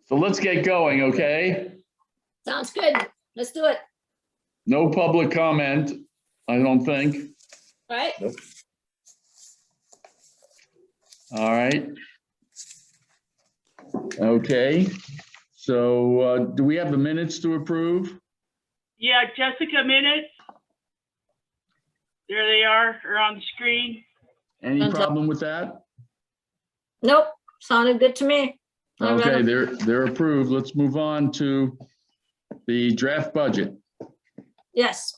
So let's get going, okay? Sounds good. Let's do it. No public comment, I don't think. All right. Nope. All right. Okay, so do we have the minutes to approve? Yeah, Jessica, minutes. There they are on the screen. Any Thumbs up. problem with that? Nope. Sounded good to me. I read Okay, them. they're approved. Let's move on to the draft budget. Yes.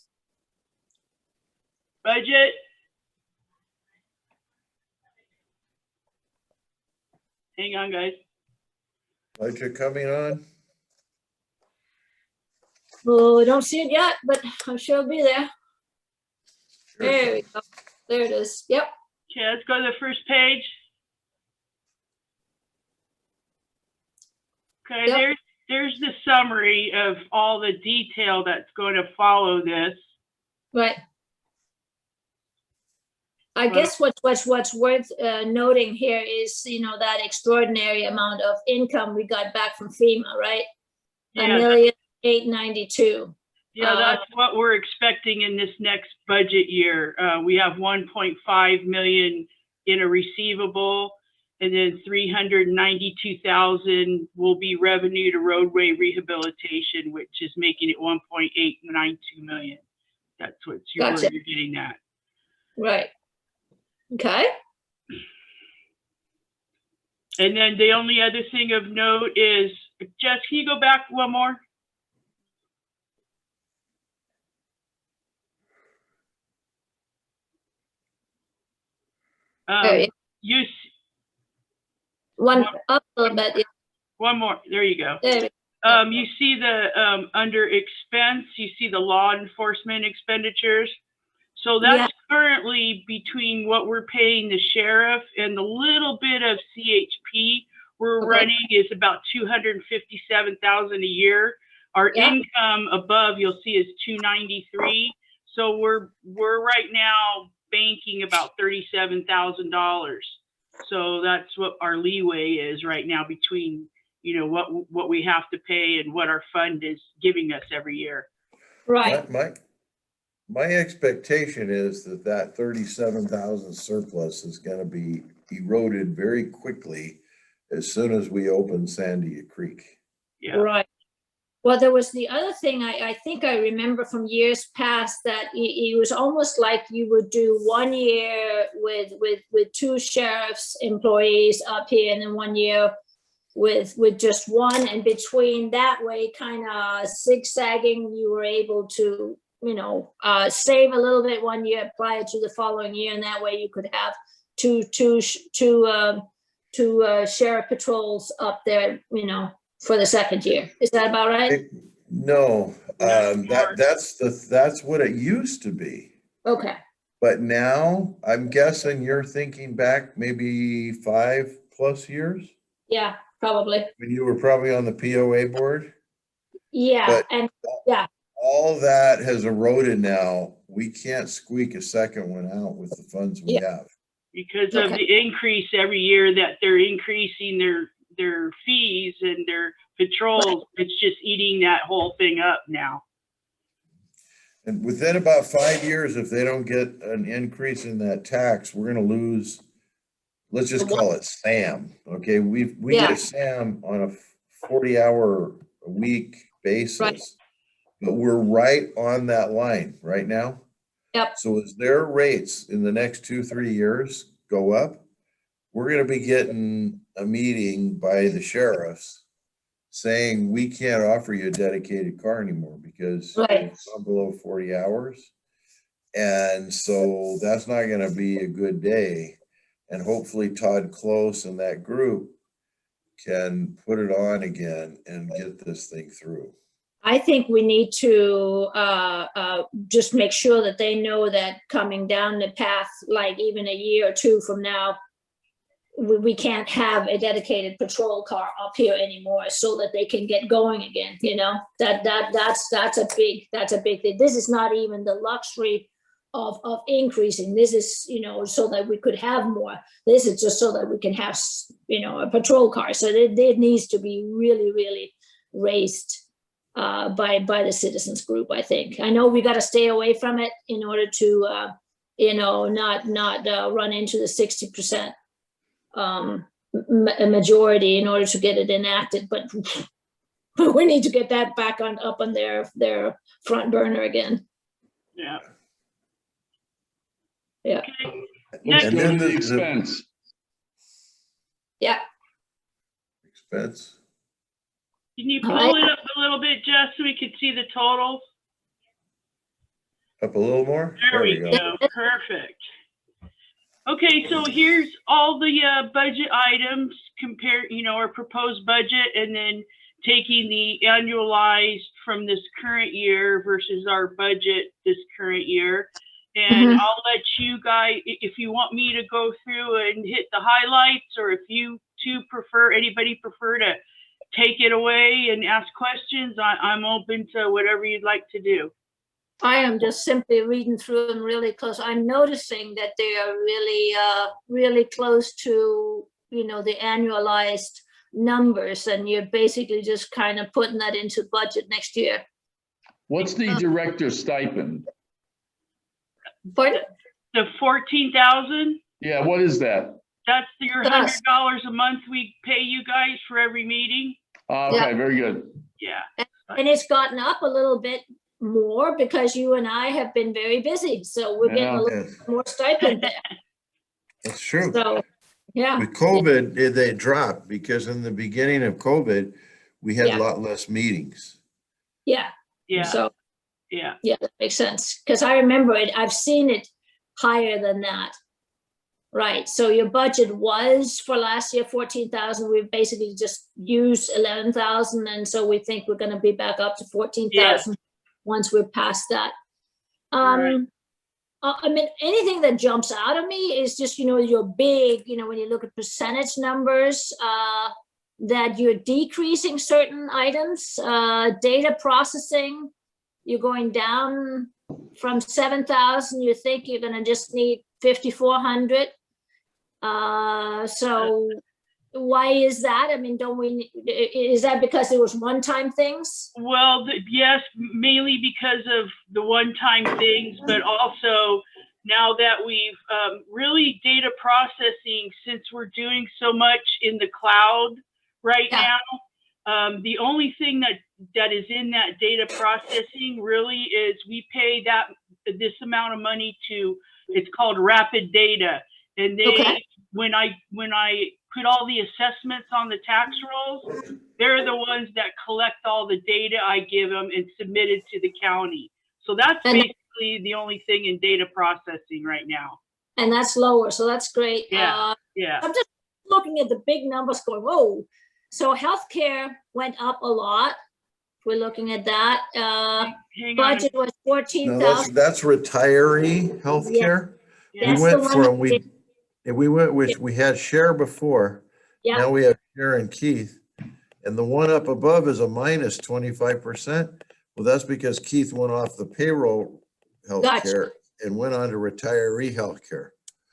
Budget. Hang on, guys. Budget coming on. Oh, I don't see it yet, but I'm sure it'll be there. Sure. There we go. There it is. Yep. Okay, let's go to the first page. Okay, Yep. there's the summary of all the detail that's going to follow this. Right. I guess what's worth noting here is, that extraordinary amount of income we got back from FEMA, right? Yeah, $1,892,000. that's what we're expecting in this next budget year. We have 1.5 million in a receivable, and then 392,000 will be revenue to roadway rehabilitation, which is making it 1.892 million. That's what Gotcha. you're getting at. Right. Okay. And then the only other thing of note is, Jess, can you go back one more? There, You, one up a little bit. Yeah, one more, there you go. there we You see the, under expense, you see the law enforcement expenditures. So that's currently between what we're paying the sheriff and the little bit of CHP we're Okay. running is about 257,000 a year. Our Yeah. income above you'll see is 293. So we're right now banking about $37,000. So that's what our leeway is right now between what we have to pay and what our fund is giving us every year. Right. My expectation is that 37,000 surplus is gonna be eroded very quickly as soon as we open Sandy Creek. Yeah. Right. Well, there was the other thing I think I remember from years past that it was almost like you would do 1 year with two sheriff's employees up here, and then 1 year with just one, and between that way, kind of zigzagging, you were able to save a little bit 1 year prior to the following year, and that way you could have two sheriff patrols up there, for the second year. Is that about right? No, that's what it used to be. Okay. But now I'm guessing you're thinking back maybe 5+ years Yeah, probably. when you were probably on the POA board. Yeah, But- and All that has eroded now. We can't squeak a second one out with the funds we have. Because of Okay. the increase every year that they're increasing their fees and their patrols, it's just eating that whole thing up now. And within about 5 years, if they don't get an increase in that tax, we're gonna lose, let's just call it SAM, okay? We Yeah. get a SAM on a 40-hour-a-week basis. Right. But we're right on that line right now. Yep. So as their rates in the next 2-3 years go up, we're gonna be getting a meeting by the sheriffs saying, we can't offer you a dedicated car anymore because Right. it's gone below 40 hours. And so that's not gonna be a good day. And hopefully Todd Close and that group can put it on again and get this thing through. I think we need to just make sure that they know that coming down the path, like even a year or two from now, we can't have a dedicated patrol car up here anymore, so that they can get going again. That's a big thing. This is not even the luxury of increasing. This is, you know, so that we could have more. This is just so that we can have, you know, a patrol car. So it needs to be really, really raised by the citizens group, I think. I know we got to stay away from it in order to, you know, not run into the 60% majority in order to get it enacted, but we need to get that back up on their front burner again. Yeah. Yeah. Okay. Let's And go then to the the- expense. Yeah. Expense. Can you All pull right. it up a little bit, Jess, so we could see the totals? Up a little more? There we go. Perfect. Okay, so here's all the budget items compared, you know, our proposed budget, and then taking the annualized from this current year versus our budget this current year. And Mhm. I'll let you guys, if you want me to go through and hit the highlights, or if you two prefer, anybody prefer to take it away and ask questions, I'm open to whatever you'd like to do. I am just simply reading through them really close. I'm noticing that they are really close to, you know, the annualized numbers, and you're basically just kind of putting that into budget next year. What's the director stipend? But The 14,000, Yeah, what is that? that's your Yes. $100 a month we pay you guys for every meeting. Okay, very good. Yeah. and it's gotten up a little bit more because you and I have been very busy, so we're getting Yeah. a little Yeah, more stipend there. that's true. So, yeah, With COVID, they dropped because in the beginning of COVID, we had Yeah. a lot less meetings. yeah. Yeah. So, Yeah. yeah, that makes sense. Because I remember it, I've seen it higher than that. Right, so your budget was for last year 14,000. We've basically just used 11,000, and so we think we're gonna be back up to 14,000 once we're past that. Right. I mean, anything that jumps out at me is just, you know, your big, you know, when you look at percentage numbers, that you're decreasing certain items, data processing, you're going down from 7,000, you think you're gonna just need 5,400. So why is that? I mean, is that because it was one-time things? Well, yes, mainly because of the one-time things, but also now that we've really data processing, since we're doing so much in the cloud right Yeah. now, the only thing that is in that data processing really is we pay this amount of money to, it's called Rapid Data. And they, Okay. when I put all the assessments on the tax rolls, they're the ones that collect all the data I give them and submit it to the county. So that's And- basically the only thing in data processing right now. And that's lower, so that's great. Yeah. Yeah. I'm just looking at the big numbers going, whoa. So healthcare went up a lot. We're looking at that. Hang on. Budget was No, 14,000. that's retiree healthcare. Yeah. That's We the went one from, that we went, which we had Share before. Yeah. Now we have Share and Keith. And the one up above is a minus 25%. Well, that's because Keith went off the payroll Gotcha. healthcare and went on to retiree healthcare.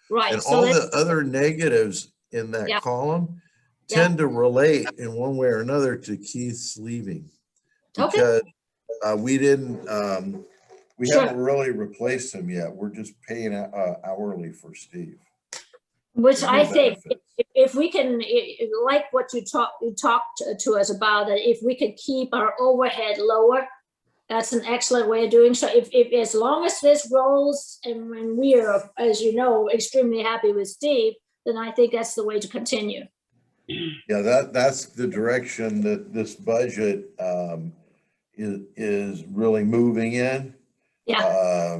Right, And so all let's, the other negatives in that Yeah. column Yeah. tend to relate in one way or another to Keith's leaving. Okay. Because we didn't, we Sure. haven't really replaced him yet. We're just paying hourly for Steve. which no I think, benefits. if we can, like what you talked to us about, that if we could keep our overhead lower, that's an excellent way of doing so. If as long as this rolls, and when we are, as you know, extremely happy with Steve, then I think that's the way to continue. Yeah, that's the direction that this budget is really moving in. Yeah,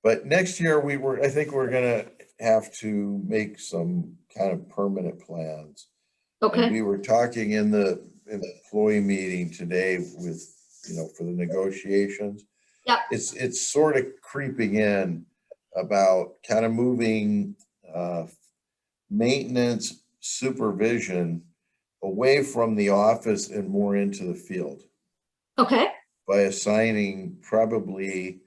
But next year I think we're gonna have to make some kind of permanent plans. And okay, we were talking in the employee meeting today with, you know, for the negotiations. Yeah. It's sort of creeping in about kind of moving maintenance supervision away from the office and more into the field okay, by assigning probably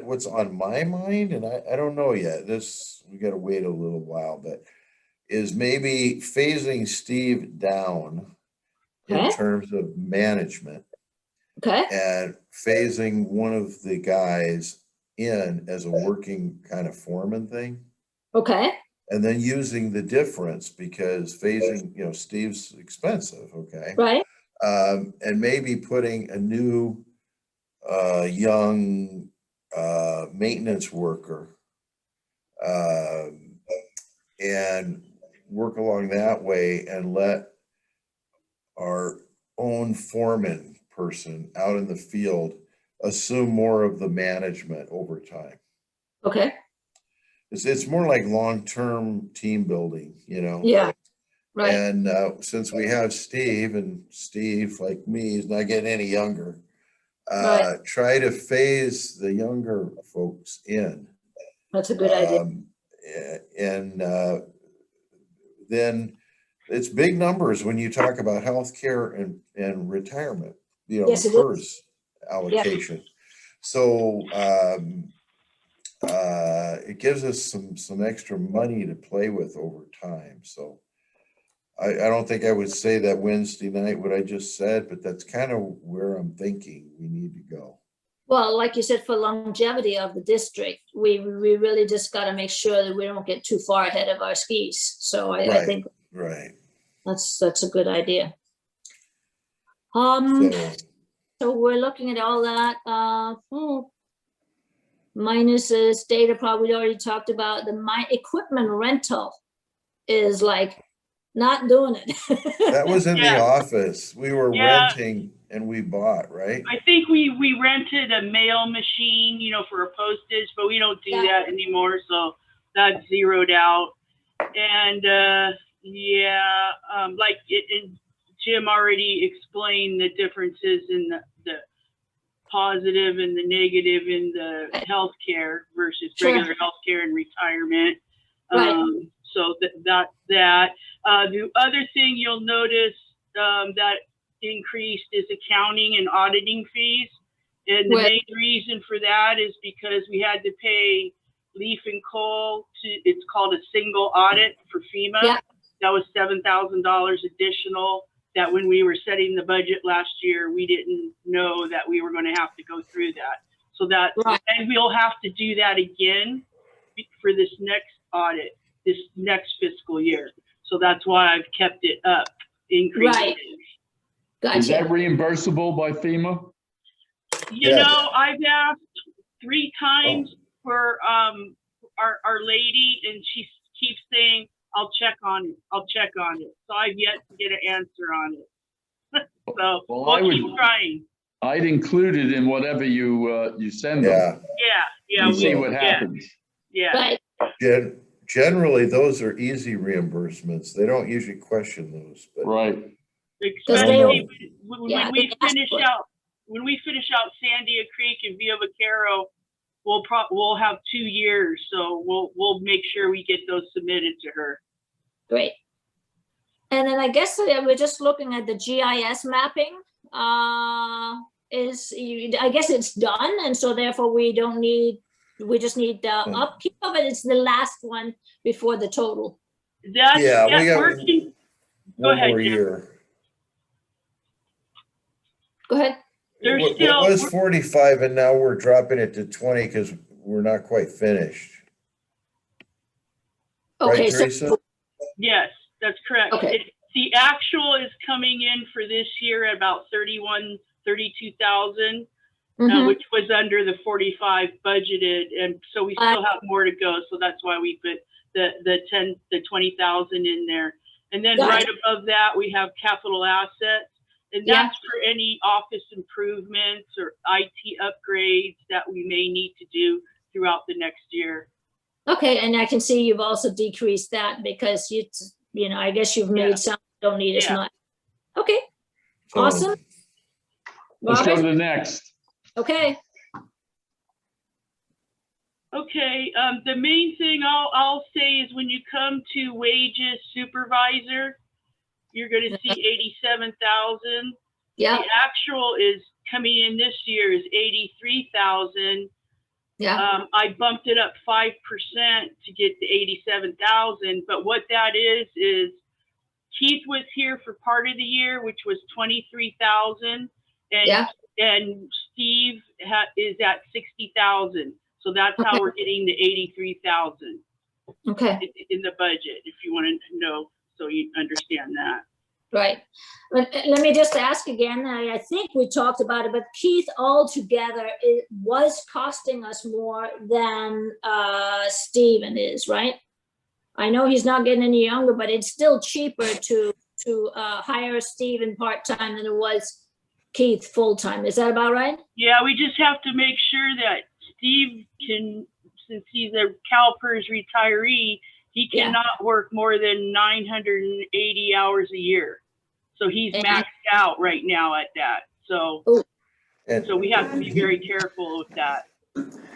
what's on my mind, and I don't know yet, we gotta wait a little while, but is maybe phasing Steve down in Okay. terms of management Okay, and phasing one of the guys in as a working kind of foreman thing. okay, And then using the difference because phasing, Steve's expensive, okay? right, And maybe putting a new, young, maintenance worker, and work along that way and let our own foreman person out in the field assume more of the management over time. okay, It's more like long-term team building, yeah, right, And since we have Steve, and Steve, like me, is not getting any younger, right, try to phase the younger folks in. that's a good idea. And then it's big numbers when you talk about healthcare and retirement, Yes, the it is. PERS allocation. So it gives us some extra money to play with over time. So I don't think I would say that Wednesday night what I just said, but that's kind of where I'm thinking we need to go. Well, like you said, for longevity of the district, we really just got to make sure that we don't get too far ahead of our skis. So I Right. think Right. that's a good idea. So So we're looking at all that. Minuses, data probably already talked about. My equipment rental is like not doing it. that was in the Yeah. office. We were Yeah. renting and we bought, right? I think we rented a mail machine, for a postage, but we don't do Yeah. that anymore. So that's zeroed out. And and Jim already explained the differences in the positive and the negative in the healthcare versus Sure. regular healthcare and retirement. Right. So that. The other thing you'll notice that increased is accounting and auditing fees. And the Right. main reason for that is because we had to pay Leaf and Cole it's called a single audit for FEMA. Yeah. That was $7,000 additional that when we were setting the budget last year, we didn't know that we were going to have to go through that. So Right. and we'll have to do that again for this next audit, this next fiscal year. So that's why I've kept it up, increased. Right. Is that Gotcha. reimbursable by FEMA? Yes. I've asked 3 times for our lady, and she keeps saying, I'll check on it. I'll check on it. So I've yet to get an answer on it. So Well, I we'll would- keep trying. I'd include it in whatever you send them. Yeah. And see will. what happens. Yeah. Right. Generally, those are easy reimbursements. They don't usually question those, but Right. Especially when Yeah, we they ask finish for it. out Sandia Creek and Via Vaquero, we'll have 2 years. So we'll make sure we get those submitted to her. Great. And then I guess we're just looking at the GIS mapping. I guess it's done, and so therefore we just need the upkeep of it. It's the last one before the total. That's Yeah, we got working. Go one ahead, more Jim. year. Go ahead. There's What still- was 45 and now we're dropping it to 20 because we're not quite finished. Right, Okay, Teresa? so, Yes, that's correct. Okay. The actual is coming in for this year at about 32,000, mhm, which was under the 45 budgeted. And so we still have more to go. So that's why we put the 20,000 in there. And then Got right above that, we have capital assets. And Yeah. that's for any office improvements or IT upgrades that we may need to do throughout the next year. okay, and I can see you've also decreased that because I guess you've Yeah. made some, don't need as Yeah. much. Okay, So, awesome. Let's go to Robert, the next. okay, Okay, the main thing I'll say is when you come to wages supervisor, you're gonna see 87,000. yeah, The actual is coming in this year is 83,000. Yeah, I bumped it up 5% to get to 87,000. But what that is Keith was here for part of the year, which was 23,000, yeah, and Steve is at 60,000. So that's how Okay. we're getting the 83,000 okay, in the budget, if you want to know, so you understand that. right. Let me just ask again, I think we talked about it, but Keith altogether, it was costing us more than Steven is, right? I know he's not getting any younger, but it's still cheaper to hire Steven part-time than it was Keith full-time. Is that about right? Yeah, we just have to make sure that Steve can, since he's a CalPERS retiree, he Yeah. cannot work more than 980 hours a year. So he's And- maxed out right now at that. So And we have to be very careful with that.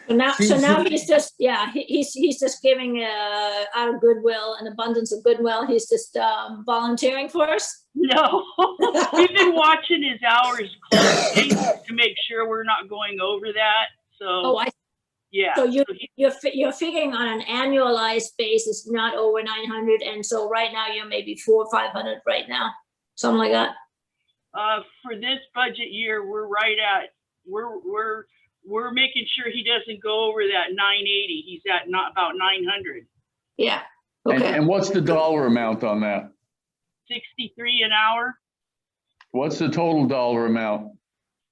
So now he's just, yeah, he's just giving out of goodwill, an abundance of goodwill. He's just volunteering for us. No, we've been watching his hours closely to make sure we're not going over that. Oh, So, I, yeah. so So you're figuring on an annualized basis, not over 900. And so right now you're maybe 400 or 500 right now, something like that. for this budget year, we're right at, we're making sure he doesn't go over that 980. He's at not about 900. Yeah, And, okay. and what's the dollar amount on that? 63 an hour. What's the total dollar amount?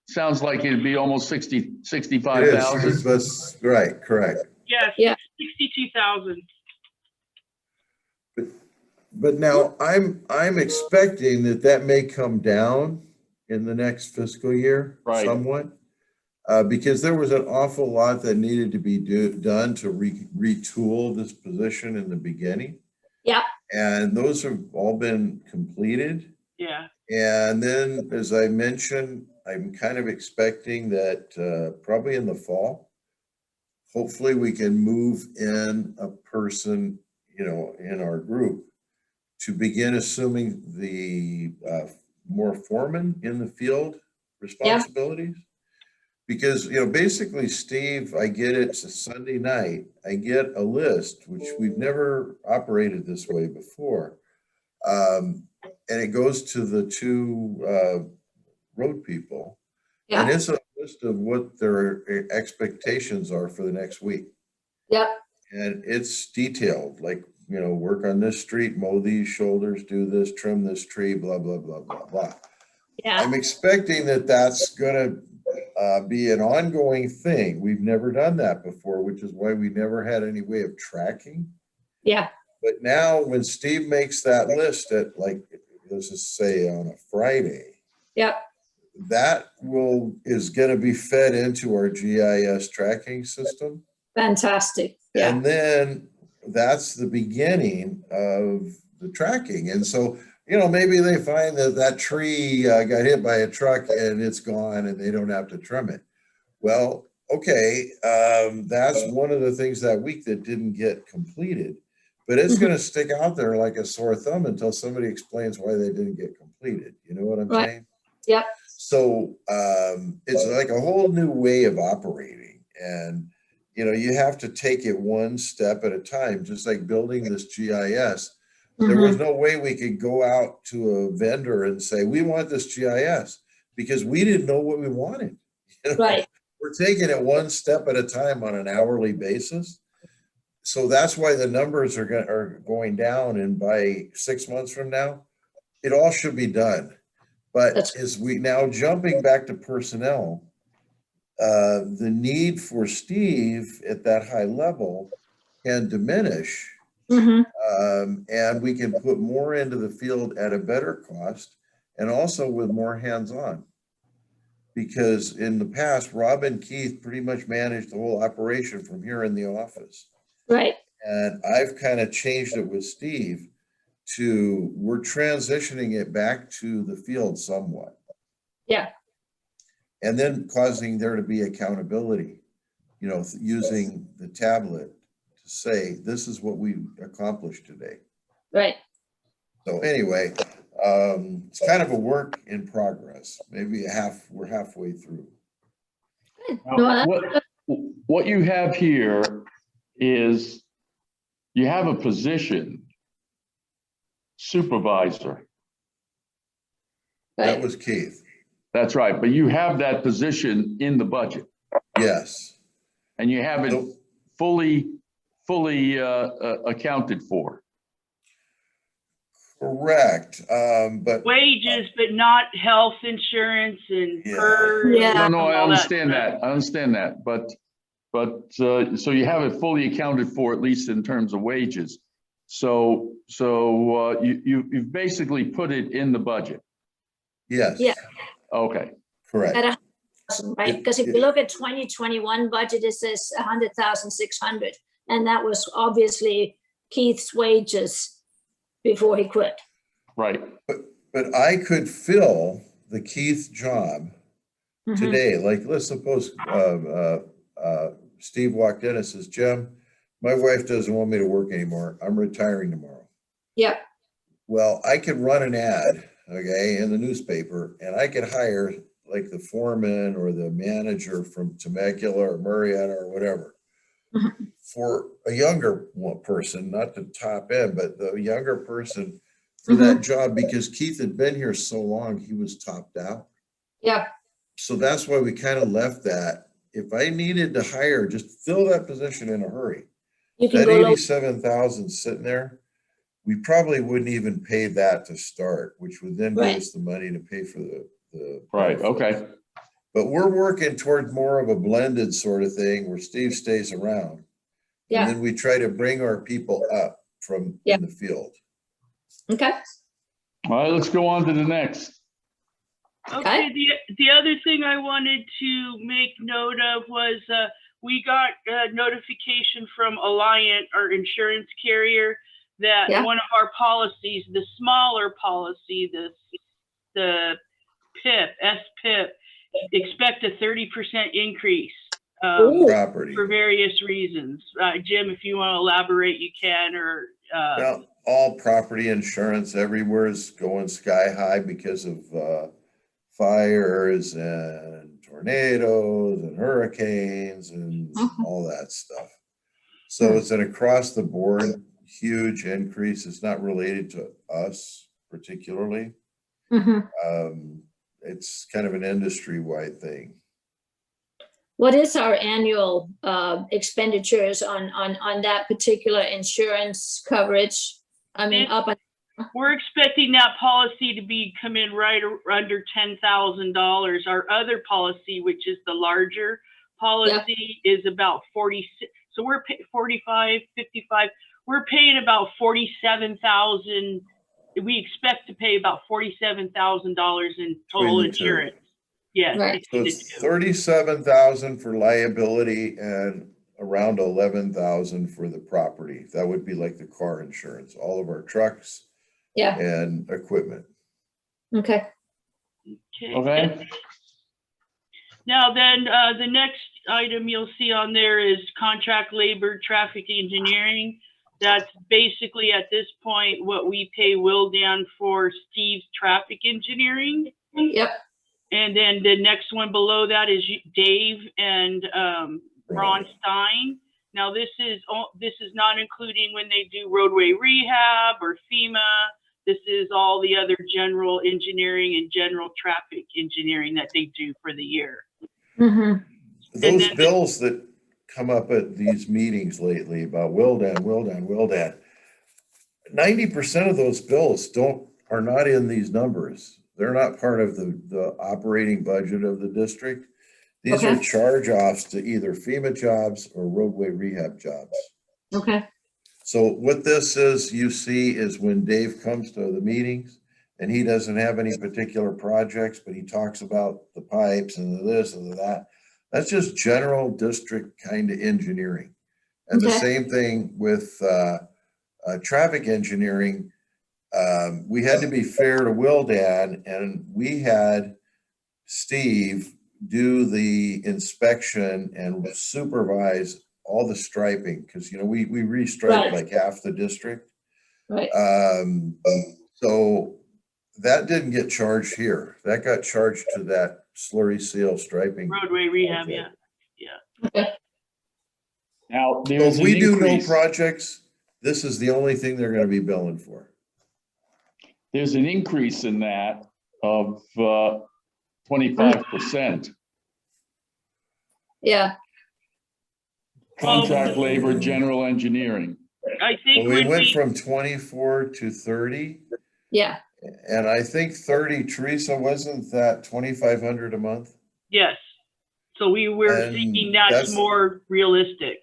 Sounds like it'd be almost 60, it is, 65,000. that's right, correct. Yes, Yeah. 62,000. But now I'm expecting that may come down in the next fiscal year Right. somewhat. Because there was an awful lot that needed to be done to retool this position in the beginning. Yeah. And those have all been completed. Yeah. And then, as I mentioned, I'm kind of expecting that probably in the fall, hopefully we can move in a person, in our group to begin assuming the more foreman in the field responsibilities. Because, basically, Steve, I get it's a Sunday night, I get a list, which we've never operated this way before. And it goes to the two road people. And Yeah, it's a list of what their expectations are for the next week. yep, And it's detailed, like, work on this street, mow these shoulders, do this, trim this tree, blah, blah, blah, blah, blah. yeah, I'm expecting that that's gonna be an ongoing thing. We've never done that before, which is why we never had any way of tracking. yeah, But now when Steve makes that list at, like, let's just say on a Friday, yep, that is gonna be fed into our GIS tracking system. fantastic. Yeah, And then that's the beginning of the tracking. And so, maybe they find that tree got hit by a truck and it's gone and they don't have to trim it. Well, okay, that's one of the things that week that didn't get completed. But it's going to stick out there like a sore thumb until somebody explains why they didn't get completed. You know what I'm Right. saying? Yep. So it's like a whole new way of operating. And, you have to take it one step at a time, just like building this GIS. There was no way we could go out to a vendor and say, we want this GIS, because we didn't know what we wanted. Right. We're taking it one step at a time on an hourly basis. So that's why the numbers are going down. And by 6 months from now, it all should be done. But as we now jumping back to personnel, the need for Steve at that high level can diminish. And we can put more into the field at a better cost and also with more hands-on. Because in the past, Rob and Keith pretty much managed the whole operation from here in the office. Right. And I've kind of changed it with Steve to, we're transitioning it back to the field somewhat. Yeah. And then causing there to be accountability, using the tablet to say, this is what we accomplished today. Right. So anyway, It's kind of a work in progress. Maybe we're halfway through. No, What you have here is you have a position, supervisor. That right. was Keith. That's right, but you have that position in the budget Yes. and you have it Nope. fully accounted for. Correct. But Wages, but not health insurance and Yeah. PERS. Yeah. No, I all that understand stuff. that. I understand that, but so you have it fully accounted for, at least in terms of wages. So you've basically put it in the budget. yes. Yeah. Okay, Correct. At 100,000, right? Because if you look at 2021 budget, it says 100,600, and that was obviously Keith's wages before he quit. right. But I could fill the Keith job Mhm. today. Like, let's suppose Steve walked in and says, Jim, my wife doesn't want me to work anymore. I'm retiring tomorrow. Yep. Well, I could run an ad, okay, in the newspaper, and I could hire like the foreman or the manager from Temecula or Murrieta or whatever Mhm. for a younger person, not the top end, but the younger person for that job, because Keith had been here so long, he was topped out. Yep. So that's why we kind of left that. If I needed to hire, just fill that position in a hurry. You can That go low. 87,000 sitting there, we probably wouldn't even pay that to start, which would then give Right. us the money to pay for the. Right, okay. But we're working toward more of a blended sort of thing where Steve stays around. Yeah. And then we try to bring our people up from Yeah. in the field. Okay. All right, let's go on to the next. Okay, the other thing I wanted to make note of was we got a notification from Alliant, our insurance carrier, that Yeah. one of our policies, the smaller policy, the PIP, SPIP, expect a 30% increase Ooh. Property. for various reasons. Jim, if you want to elaborate, you can, or Well, all property insurance everywhere is going sky high because of fires and tornadoes and hurricanes and all that stuff. So it's an across the board huge increase. It's not related to us particularly. Mhm. It's kind of an industry-wide thing. What is our annual expenditures on that particular insurance coverage? I mean, up, we're expecting that policy to come in right under $10,000. Our other policy, which is the larger policy, is about 46. So we're 45, 55. We're paying about 47,000. We expect to pay about $47,000 in total Between the two. insurance. Yes. Right. So between the it's two. 37,000 for liability and around 11,000 for the property. That would be like the car insurance, all of our trucks yeah, and equipment. okay. Okay, Now then, the next item you'll see on there is contract labor, traffic engineering. That's basically at this point what we pay Wildan for Steve's traffic engineering. Yep. And then the next one below that is Dave and Ron Stein. Now this is not including when they do roadway rehab or FEMA. This is all the other general engineering and general traffic engineering that they do for the year. Mhm. Those bills that come up at these meetings lately about Wildan, 90% of those bills are not in these numbers. They're not part of the operating budget of the district. These are Okay. charge offs to either FEMA jobs or roadway rehab jobs. Okay. So what this is, you see, is when Dave comes to the meetings and he doesn't have any particular projects, but he talks about the pipes and the this and the that. That's just general district kind of engineering. And the Okay. same thing with traffic engineering. We had to be fair to Wildan, and we had Steve do the inspection and supervise all the striping, because we restriped Right. like half the district. Right. So that didn't get charged here. That got charged to that slurry seal striping. Roadway rehab, Okay. yeah. Okay. Now, So there's if an we do no increase, projects, this is the only thing they're gonna be billing for. there's an increase in that of 25%. Yeah, Contract labor, general engineering. I think Well, we when went we, from 24 to 30, yeah, and I think 30, Teresa, wasn't that 2,500 a month? yes. So we were And thinking that's that's- more realistic.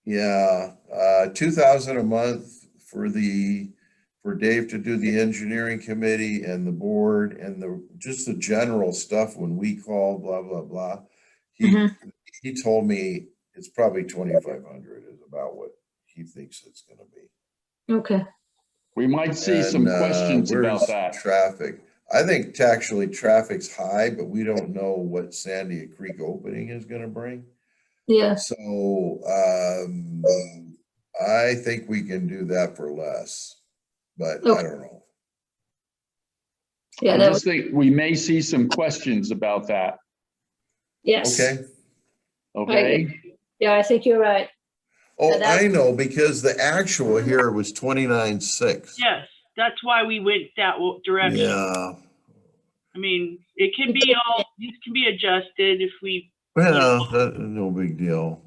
Yeah, 2,000 a month for Dave to do the engineering committee and the board and just the general stuff when we call, blah, blah, blah. Mhm. He told me it's probably 2,500 is about what he thinks it's gonna be. okay. We might see some And, questions about where's that. Traffic. I think actually traffic's high, but we don't know what Sandy Creek opening is gonna bring. Yeah, So, I think we can do that for less, but I Okay. don't know. yeah, I that just was, think we may see some questions about that, yes. Okay. okay? Yeah, I think you're right. Oh, that's- I know, because the actual here was 29.6. Yes, that's why we went that direction. Yeah, I mean, it can be all, these can be adjusted if we, well, no big deal.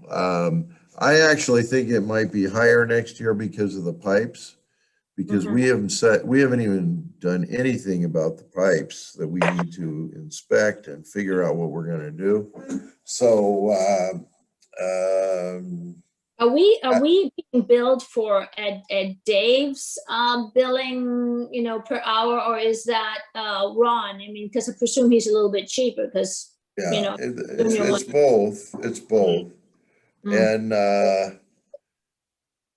I actually think it might be higher next year because of the pipes. Because we haven't even done anything about the pipes that we need to inspect and figure out what we're gonna do. So, Are we being billed for at Dave's billing, per hour, or is that Ron? I mean, because I presume he's a little bit cheaper because, yeah, you're it's both, it's both. Mm. And,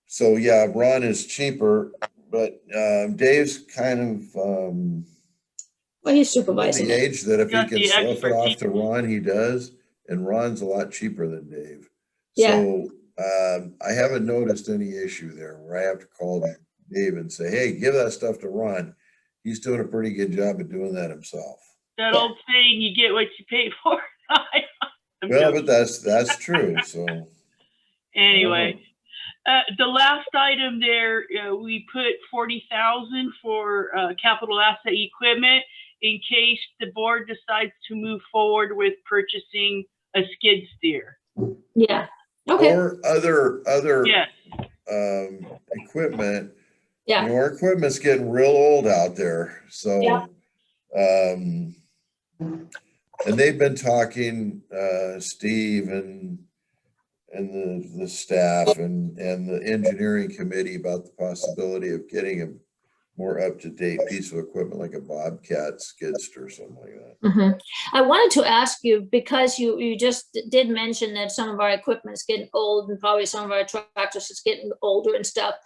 so yeah, Ron is cheaper, but, Dave's kind of, well, he's at supervising the it. age that if he Got can the slough it off expertise. to Ron, he does, and Ron's a lot cheaper than Dave. Yeah. So, I haven't noticed any issue there where I have to call Dave and say, hey, give that stuff to Ron. He's doing a pretty good job of doing that himself. that Yeah. old saying, you get what you pay for. I'm Well, joking. but that's true, so. Anyway, the last item there, we put 40,000 for capital asset equipment in case the board decides to move forward with purchasing a skid steer. Yeah, okay, Or other Yes, equipment. yeah, You know, our equipment's getting real old out there, so. Yeah. And they've been talking, Steve and the staff and the engineering committee about the possibility of getting a more up-to-date piece of equipment like a Bobcat skidster or something like that. mhm. I wanted to ask you, because you just did mention that some of our equipment's getting old and probably some of our tractors is getting older and stuff.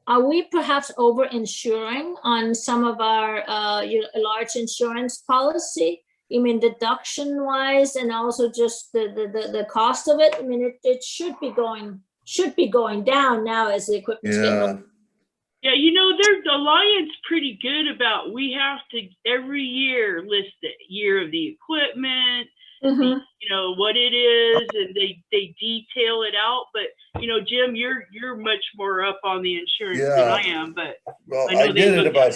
Are we perhaps over-insuring on some of our large insurance policy? You mean deduction-wise and also just the cost of it? I mean, it should be going down now as the equipment's getting Yeah, older. yeah, the Alliance pretty good about, we have to every year list the year of the equipment, Mhm. what it is, and they detail it out. But, Jim, you're much more up on the insurance than Yeah. I am, but well, I know I they did it look about at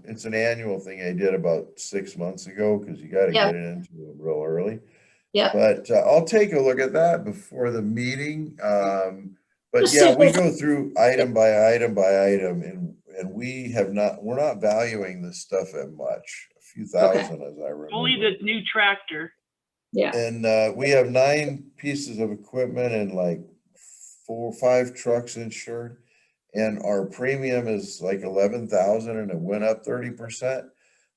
it's an annual thing I did about 6 months ago, because you gotta Yeah. get it into it real early. Yeah. But I'll take a look at that before the meeting. But Just yeah, see we if- go through item by item by item, and we're not valuing this stuff at much, a few thousand as I remember. only the new tractor. Yeah, And we have 9 pieces of equipment and like 4 or 5 trucks insured. And our premium is like 11,000 and it went up 30%.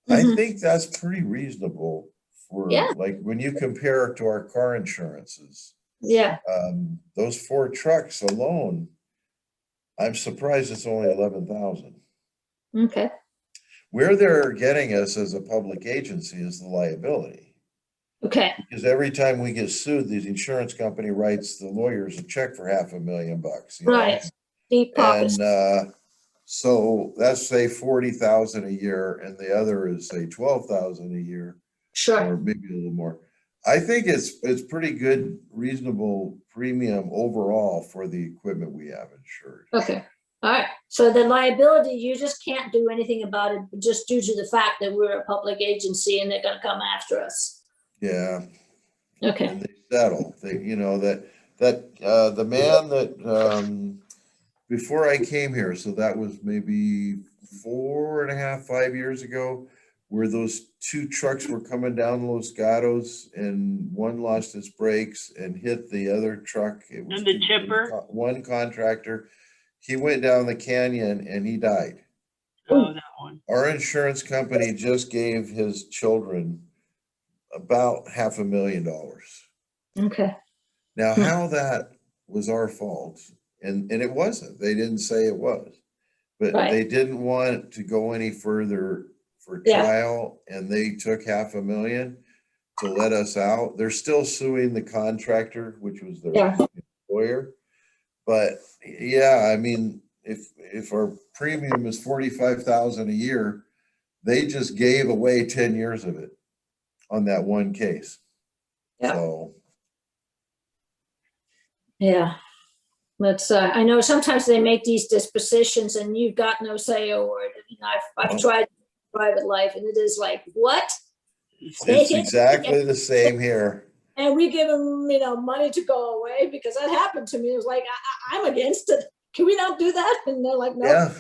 I Mhm. think that's pretty reasonable for Yeah. like when you compare it to our car insurances. yeah, Those 4 trucks alone, I'm surprised it's only 11,000. okay, Where they're getting us as a public agency is the liability. okay, Because every time we get sued, the insurance company writes the lawyers a check for $500,000. You know? right. Deep pockets. And So that's say 40,000 a year and the other is say 12,000 a year Sure. or maybe a little more. I think it's pretty good, reasonable premium overall for the equipment we have insured. Okay. All right. So the liability, you just can't do anything about it just due to the fact that we're a public agency and they're going to come after us. Yeah. Okay. And they settle. They, you know, the man that before I came here, so that was maybe 4.5, 5 years ago, where those two trucks were coming down Los Gatos and one lost its brakes and hit the other truck. It was And the chipper? one contractor. He went down the canyon and he died. Oh, that one. Our insurance company just gave his children about $500,000. Okay. Now, how that was our fault, and it wasn't, they didn't say it was, but Right. they didn't want to go any further for Yeah. trial, and they took $500,000 to let us out. They're still suing the contractor, which was their Yeah. employer. But yeah, I mean, if our premium is 45,000 a year, they just gave away 10 years of it on that one case. Yeah. So Yeah. Let's, I know sometimes they make these dispositions and you've got no say over it. You know, I've tried private life and it is like, what? it's exactly the same here. And we give them, you know, money to go away because that happened to me. It was like, I'm against it. Can we not do that? And they're like, no, Yeah.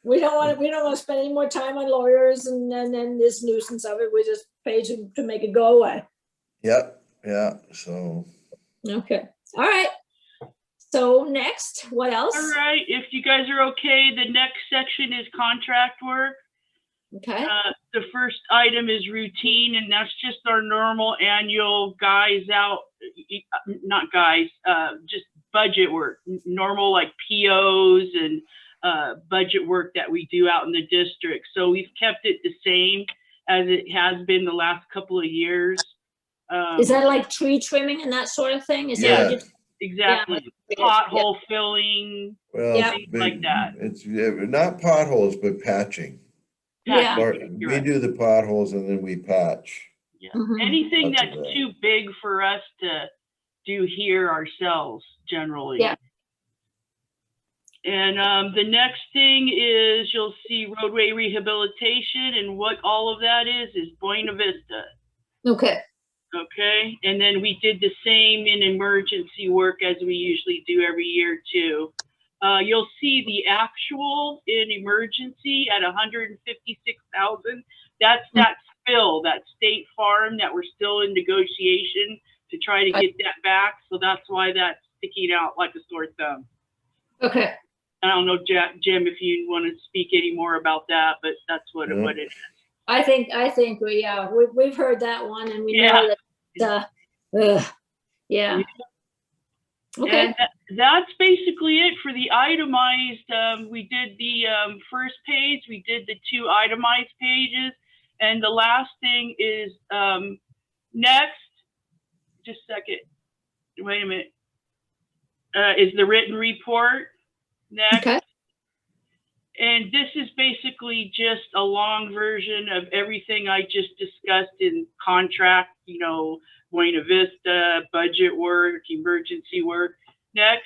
we don't want to spend any more time on lawyers and then this nuisance of it. We just pay to make it go away. Yep. Yeah. So Okay. All right. So next, what else? All right, if you guys are okay, the next section is contract work. Okay. The first item is routine, and that's just our normal annual just budget work, normal like POs and budget work that we do out in the district. So we've kept it the same as it has been the last couple of years. Is that like tree trimming and that sort of thing? Is yeah. that what Exactly. Pothole filling, Well, Yeah. things like that. It's not potholes, but patching. Yeah. You're We right. do the potholes and then we patch. Yeah. Mhm. Anything That's that's right. too big for us to do here ourselves generally. Yeah. And the next thing is you'll see roadway rehabilitation, and what all of that is Buena Vista. Okay. Okay, and then we did the same in emergency work as we usually do every year too. You'll see the actual in emergency at 156,000. That's that spill, that State Farm that we're still in negotiation to try to get that back. So that's why that's sticking out like a sore thumb. Okay. I don't know, Jim, if you want to speak any more about that, but that's what No. what it is. I think we've heard that one and we Yeah. know that, yeah. Okay. And that's basically it for the itemized. We did the first page, we did the 2 itemized pages, and the last thing is next, just a second, wait a minute, is the written report next. Okay. And this is basically just a long version of everything I just discussed in contract, you know, Buena Vista, budget work, emergency work. Next.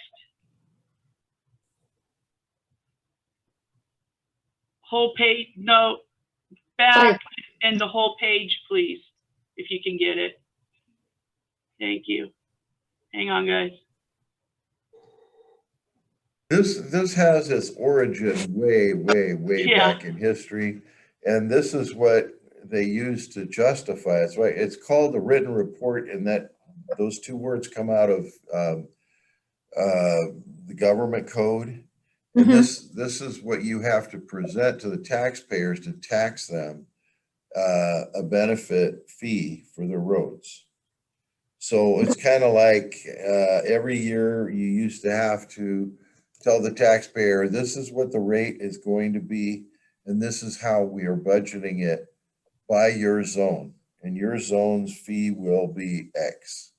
Whole page, no, back and the whole page, please, if you can get it. Thank you. Hang on, guys. This has its origin way Yeah. back in history, and this is what they use to justify it. Right? It's called the written report, and that those 2 words come out of the government code. And this is what you have to present to the taxpayers to tax them a benefit fee for the roads. So it's kind of like every year you used to have to tell the taxpayer, this is what the rate is going to be, and this is how we are budgeting it by your zone. And your zone's fee will be X.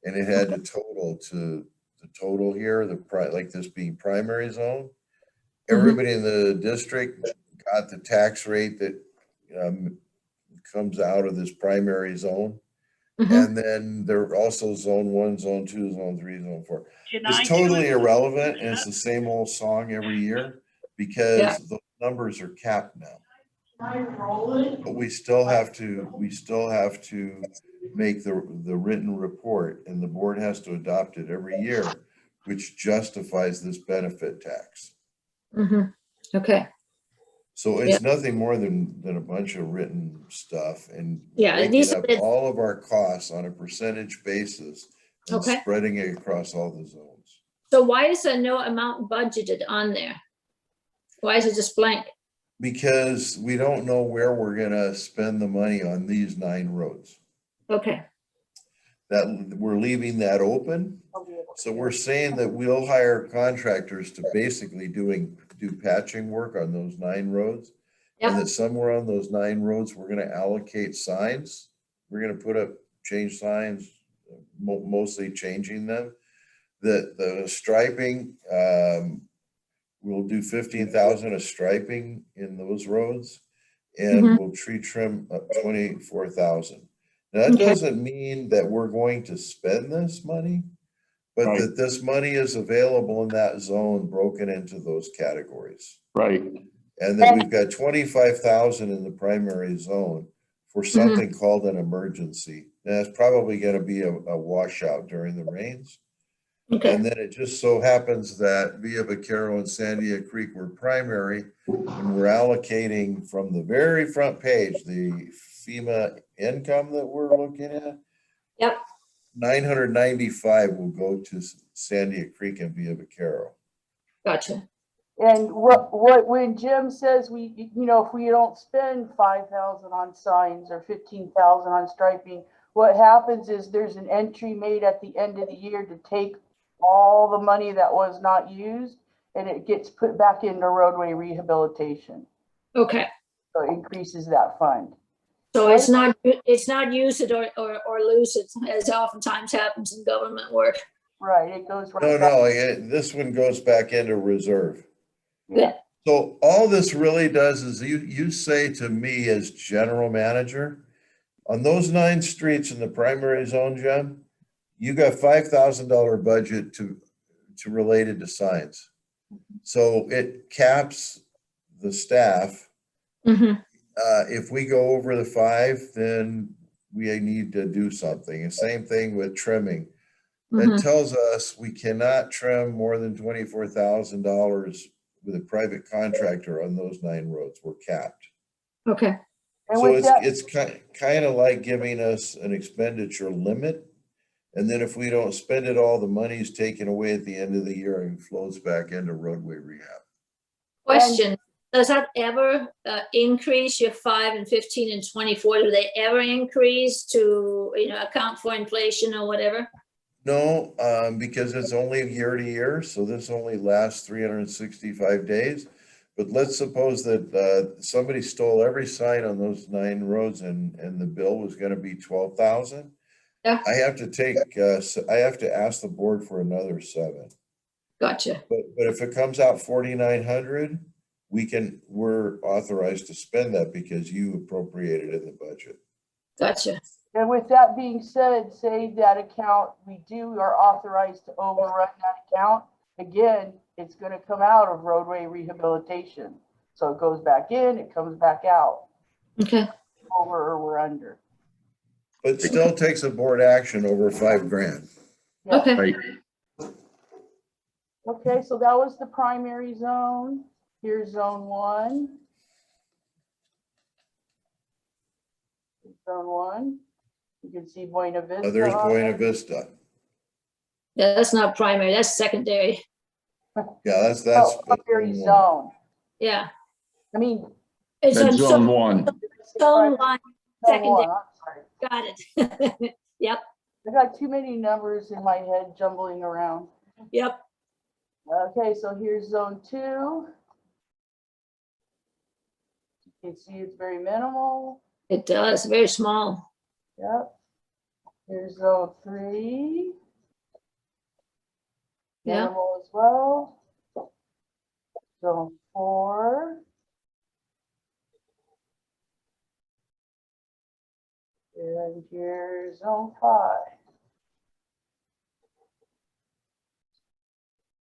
And it had to total to the total here, like this being primary zone. everybody in the district got the tax rate that comes out of this primary zone. Mhm. And then there are also zone 1, zone 2, zone 3, zone 4. Can I It's do totally it? irrelevant, and it's the same old song every year because the numbers are capped now. But we still have to make the written report, and the board has to adopt it every year, which justifies this benefit tax. Mhm. Okay, So it's nothing more than a bunch of written stuff, and Yeah, breaking these up are the- all of our costs on a percentage basis and Okay. spreading it across all the zones. so why is there no amount budgeted on there? Why is it just blank? Because we don't know where we're gonna spend the money on these 9 roads. Okay, That we're leaving that open. So we're saying that we'll hire contractors to basically do patching work on those 9 roads. And Yep. that somewhere on those 9 roads, we're gonna allocate signs. We're gonna put up change signs, mostly changing them. The striping, we'll do 15,000 of striping in those roads. And Mhm. we'll tree trim up 24,000. Now, that Okay. doesn't mean that we're going to spend this money, but Right. that this money is available in that zone, broken into those categories. Right. And that we've got 25,000 in the primary zone for something called an emergency. And that's probably gonna be a washout during the rains. okay, And then it just so happens that Villa Vaquero and Sandia Creek were primary, and we're allocating from the very front page, the FEMA income that we're looking at. Yep. 995 will go to Sandia Creek and Villa Vaquero. gotcha. And when Jim says if we don't spend 5,000 on signs or 15,000 on striping, what happens is there's an entry made at the end of the year to take all the money that was not used, and it gets put back into roadway rehabilitation. Okay, So it increases that fund. so it's not use it or lose it, as oftentimes happens in government work. Right, it goes right No, back. this one goes back into reserve. Good. So all this really does is you say to me as general manager, on those 9 streets in the primary zone, Jim, you got $5,000 budget to related to signs. So it caps the staff. Mhm. If we go over the 5, then we need to do something. And same thing with trimming. That Mhm. tells us we cannot trim more than $24,000 with a private contractor on those 9 roads. We're capped. Okay, And So with that, it's kind of like giving us an expenditure limit. And then if we don't spend it all, the money's taken away at the end of the year and flows back into roadway rehab. question, does that ever increase your 5 and 15 and 24? Do they ever increase to, account for inflation or whatever? No, because it's only year to year, so this only lasts 365 days. But let's suppose that somebody stole every sign on those 9 roads and the bill was gonna be 12,000. Yeah. I have to ask the board for another 7. Gotcha. But if it comes out 4,900, we're authorized to spend that because you appropriated in the budget. Gotcha. And with that being said, say that account, we are authorized to overrun that account. Again, it's going to come out of roadway rehabilitation. So it goes back in, it comes back out, Okay, over or we're under. But still takes a board action over $5,000. Yeah. okay. Right. Okay, so that was the primary zone. Here's zone 1. Zone 1. You can see Buena Vista. There's on Buena there. Vista. Yeah, that's not primary, that's secondary. Yeah, that's Primary zone 1. zone. Yeah. I mean. It's That's on zone 1. zone line, Zone 1, secondary. I'm sorry. Got it. Yep, I got too many numbers in my head jumbling around. yep. Okay, so here's zone 2. You can see it's very minimal. It does, very small. Yep. Here's zone 3. Yeah. Minimal as well. Zone 4. And here's zone 5.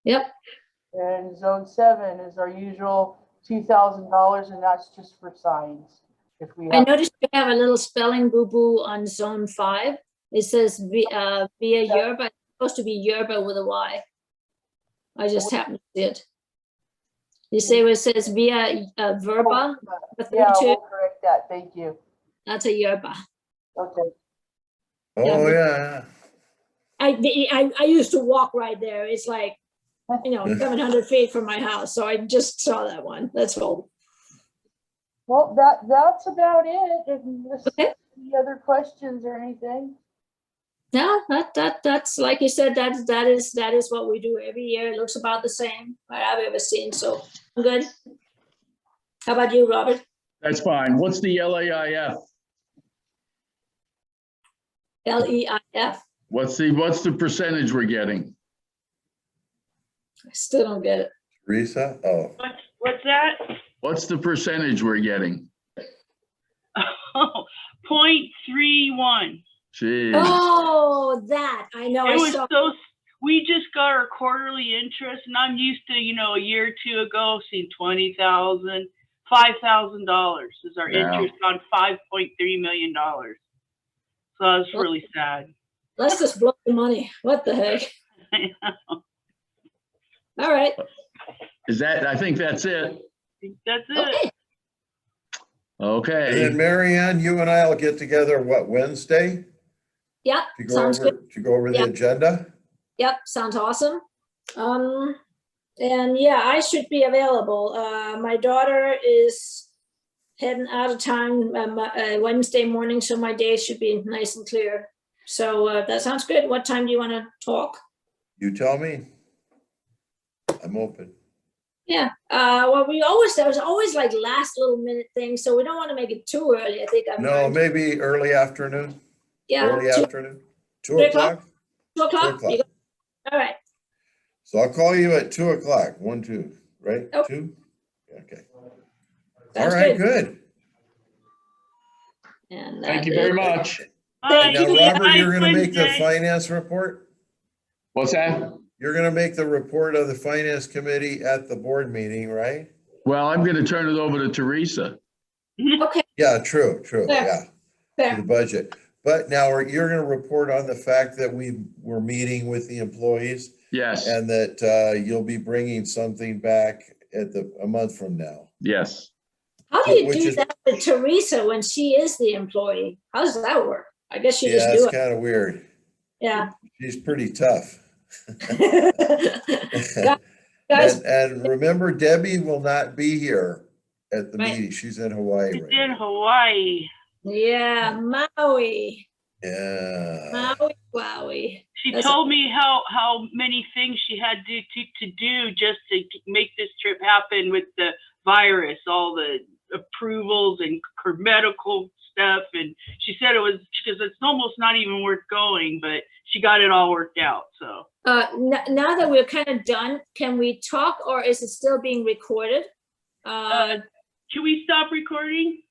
Yep. And zone 7 is our usual $2,000, and that's just for signs. If we I have, noticed you have a little spelling boo-boo on zone 5. It says via Yerba, it's supposed to be Yerba with a Y. I just happened to see it. You say where it says via Verba, yeah, 32, we'll correct that. Thank you. that's a Yerba. Okay. Oh, Yeah. yeah. I used to walk right there. It's like, 700 feet from my house. So I just saw that one. That's all. Well, that's about it. If Okay. any other questions or anything? No, that's like you said, that is what we do every year. It looks about the same that I've ever seen. So I'm good. How about you, Robert? That's fine. What's the LAIF? LEIF. What's the percentage we're getting? I still don't get it. Teresa? Oh, What's that? What's the percentage we're getting? Oh, 0.31. Jeez. Oh, that I know. It I was saw. so, we just got our quarterly interest, and I'm used to, a year or two ago, seeing $20,000, $5,000 is our Yeah. interest on $5.3 million. So I was really sad. Let's just blow the money. What the heck? All right. I think that's it. That's it. Okay. and then Okay. Mary Ann, you and I will get together, what, Wednesday? Yeah. To go Sounds over, good. to go over the Yeah. agenda? Yep. Sounds awesome. And yeah, I should be available. My daughter is heading out of town Wednesday morning, so my day should be nice and clear. So that sounds good. What time do you want to talk? You tell me. I'm open. Yeah. Well, there was always like last little minute things, so we don't want to make it too early. I think I'm. No, maybe early afternoon, Yeah. early 2 afternoon, 2 3 o'clock? 2 o'clock. 2 o'clock. You go- All right. So I'll call you at 2 o'clock, 1, 2, right? Okay. 2? Okay. All Sounds right, good. And Thank that you very is- much. Thank Now, you. Robert, you're gonna make the Wednesday. finance report? What's that? You're gonna make the report of the finance committee at the board meeting, right? Well, I'm going to turn it over to Teresa. Okay. Yeah, true, Fair. yeah, to Fair. the budget. But now you're gonna report on the fact that we're meeting with the employees Yes, and that you'll be bringing something back a month from now. yes. How do you Which do is- that with Teresa when she is the employee? How does that work? I guess you Yeah, just it's do it. kind of weird. Yeah. She's pretty tough. Guys, And remember, Debbie will not be here at the Right. meeting. She's in Hawaii It's right in now. Hawaii. yeah, Maui. Yeah. Wowie. She That's told me how many things she had to do just to make this trip happen with the virus, all the approvals and medical stuff. And she said because it's almost not even worth going, but she got it all worked out. So Now that we're kind of done, can we talk or is it still being recorded? can we stop recording?